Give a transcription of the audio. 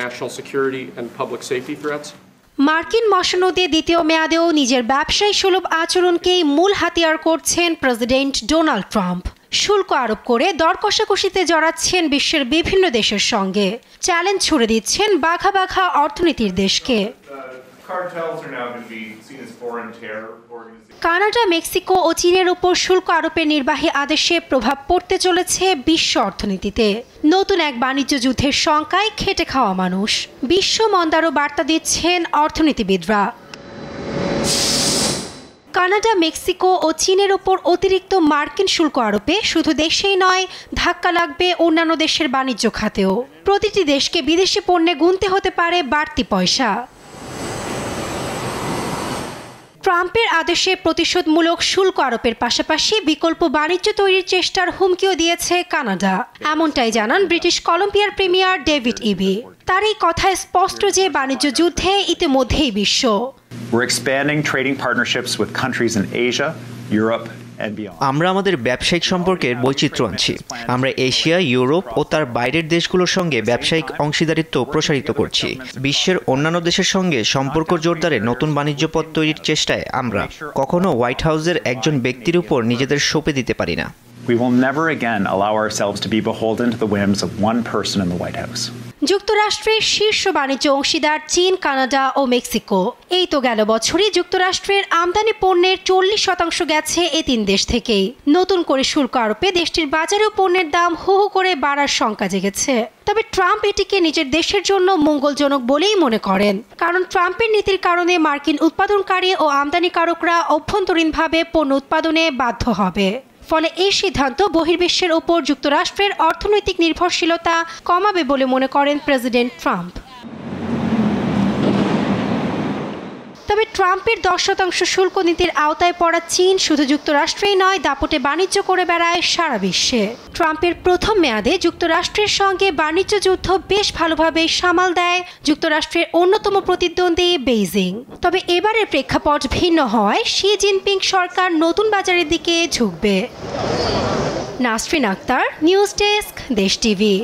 national security and public safety threats. মার্কিন মসনদে দ্বিতীয় মেয়াদেও নিজের ব্যবসায়ী সুলভ আচরণকেই মূল হাতিয়ার করছেন প্রেসিডেন্ট ডোনাল্ড ট্রাম্প। শুল্ক আরোপ করে দর কষাকষিতে জড়াচ্ছেন বিশ্বের বিভিন্ন দেশের সঙ্গে। চ্যালেঞ্জ ছুড়ে দিচ্ছেন বাঘা বাঘা অর্থনীতির দেশকে। কানাডা, মেক্সিকো ও চীনের উপর শুল্ক আরোপের নির্বাহী আদেশে প্রভাব পড়তে চলেছে বিশ্ব অর্থনীতিতে। নতুন এক বাণিজ্য যুদ্ধের শঙ্কায় খেটে খাওয়া মানুষ। বিশ্ব মন্দারও বার্তা দিচ্ছেন অর্থনীতিবিদরা। কানাডা, মেক্সিকো ও চীনের ওপর অতিরিক্ত মার্কিন শুল্ক আরোপে শুধু দেশেই নয়, ধাক্কা লাগবে অন্যান্য দেশের বাণিজ্য খাতেও। প্রতিটি দেশকে বিদেশি পণ্যে গুনতে হতে পারে বাড়তি পয়সা। ট্রাম্পের আদেশে প্রতিশোধমূলক শুল্ক আরোপের পাশাপাশি বিকল্প বাণিজ্য তৈরির চেষ্টার হুমকিও দিয়েছে কানাডা। এমনটাই জানান ব্রিটিশ কলম্বিয়ার প্রিমিয়ার ডেভিড ইবি। তার এই কথায় স্পষ্ট যে বাণিজ্য যুদ্ধে ইতিমধ্যেই বিশ্ব। We're expanding trading partnerships with countries in Asia, Europe, and beyond. আমরা আমাদের ব্যবসায়িক সম্পর্কের বৈচিত্র্য আনছি। আমরা এশিয়া, ইউরোপ ও তার বাইরের দেশগুলোর সঙ্গে ব্যবসায়িক অংশীদারিত্ব প্রসারিত করছি। বিশ্বের অন্যান্য দেশের সঙ্গে সম্পর্ক জোরদারে নতুন বাণিজ্য পথ তৈরির চেষ্টায় আমরা কখনো হোয়াইট হাউসের একজন ব্যক্তির উপর নিজেদের সঁপে দিতে পারি না। We will never again allow ourselves to be beholden to the whims of one person in the White House. যুক্তরাষ্ট্রের শীর্ষ বাণিজ্য অংশীদার চীন, কানাডা ও মেক্সিকো। এই তো গেল বছরই যুক্তরাষ্ট্রের আমদানি পণ্যের 40% গেছে এ তিন দেশ থেকেই। নতুন করে শুল্ক আরোপে দেশটির বাজারেও পণ্যের দাম হু হু করে বাড়ার শঙ্কা জেগেছে। তবে ট্রাম্প এটিকে নিজের দেশের জন্য মঙ্গলজনক বলেই মনে করেন, কারণ ট্রাম্পের নীতির কারণে মার্কিন উৎপাদনকারী ও আমদানিকারকরা অভ্যন্তরীণভাবে পণ্য উৎপাদনে বাধ্য হবে। ফলে এই সিদ্ধান্ত বহির্বিশ্বের ওপর যুক্তরাষ্ট্রের অর্থনৈতিক নির্ভরশীলতা কমাবে বলে মনে করেন প্রেসিডেন্ট ট্রাম্প। তবে ট্রাম্পের 10% শুল্ক নীতির আওতায় পড়া চীন শুধু যুক্তরাষ্ট্রেই নয়, দাপটে বাণিজ্য করে বেড়ায় সারা বিশ্বে। ট্রাম্পের প্রথম মেয়াদে যুক্তরাষ্ট্রের সঙ্গে বাণিজ্য যুদ্ধ বেশ ভালোভাবে সামাল দেয় যুক্তরাষ্ট্রের অন্যতম প্রতিদ্বন্দ্বী বেইজিং। তবে এবারের প্রেক্ষাপট ভিন্ন হওয়ায় শি জিনপিং সরকার নতুন বাজারের দিকে ঝুঁকবে। নাসরিন আক্তার, নিউজ ডেস্ক, দেশ টিভি।